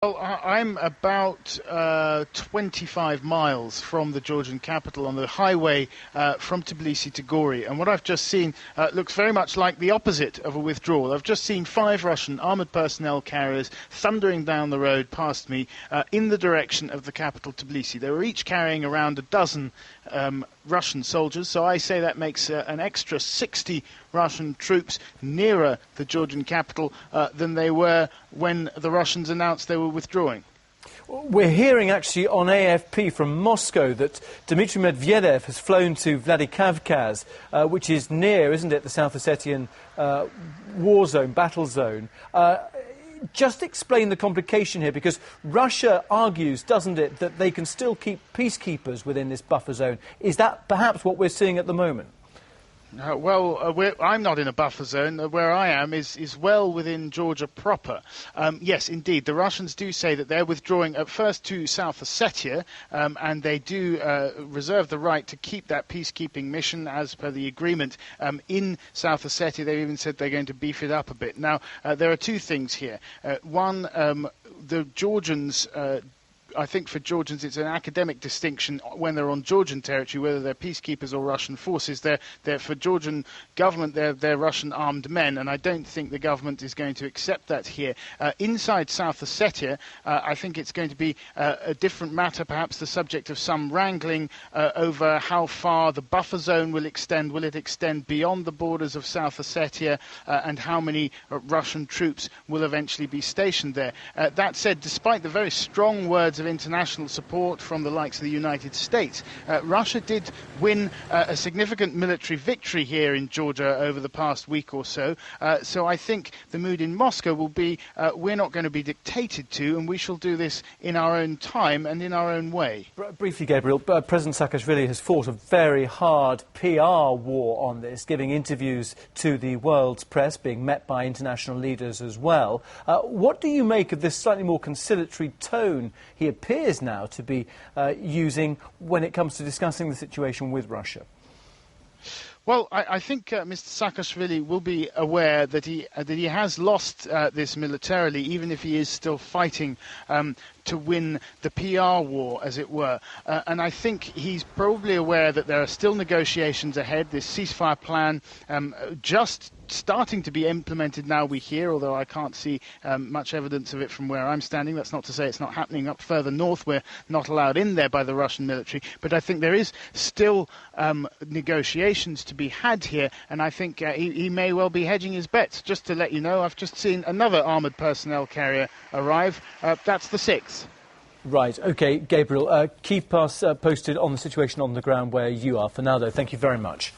Well, I'm about 25 miles from the Georgian capital on the highway from Tbilisi to Gori, and what I've just seen looks very much like the opposite of a withdrawal. I've just seen 5 Russian armoured personnel carriers thundering down the road past me in the direction of the capital Tbilisi. They were each carrying around a dozen Russian soldiers, so I say that makes an extra 60 Russian troops nearer the Georgian capital than they were when the Russians announced they were withdrawing. We're hearing actually on AFP from Moscow that Dmitry Medvedev has flown to Vladikavkaz, which is near, isn't it, the South Ossetian war zone, battle zone. Just explain the complication here, because Russia argues, doesn't it, that they can still keep peacekeepers within this buffer zone. Is that perhaps what we're seeing at the moment? I'm not in a buffer zone. Where I am is well within Georgia proper. Yes, indeed, the Russians do say that they're withdrawing at first to South Ossetia, and they do reserve the right to keep that peacekeeping mission as per the agreement in South Ossetia. They've even said they're going to beef it up a bit. Now, there are two things here. One, the Georgians... I think for Georgians it's an academic distinction when they're on Georgian territory, whether they're peacekeepers or Russian forces. They're for Georgian government, they're Russian armed men, and I don't think the government is going to accept that here. Inside South Ossetia, I think it's going to be a different matter, perhaps the subject of some wrangling over how far the buffer zone will extend. Will it extend beyond the borders of South Ossetia, and how many Russian troops will eventually be stationed there? That said, despite the very strong words of international support from the likes of the United States, Russia did win a significant military victory here in Georgia over the past week or so. So I think the mood in Moscow will be, we're not going to be dictated to, and we shall do this in our own time and in our own way. Briefly, Gabriel, President Saakashvili has fought a very hard PR war on this, giving interviews to the world's press, being met by international leaders as well. What do you make of this slightly more conciliatory tone he appears now to be using when it comes to discussing the situation with Russia? Well, I think Mr. Saakashvili will be aware that he has lost this militarily, even if he is still fighting to win the PR war, as it were. And I think he's probably aware that there are still negotiations ahead. This ceasefire plan just starting to be implemented now, we hear, although I can't see much evidence of it from where I'm standing. That's not to say it's not happening up further north. We're not allowed in there by the Russian military. But I think there is still negotiations to be had here, and I think he may well be hedging his bets. Just to let you know, I've just seen another armoured personnel carrier arrive. That's the 6th. Right, OK, Gabriel, keep us posted on the situation on the ground where you are. For now, though, thank you very much.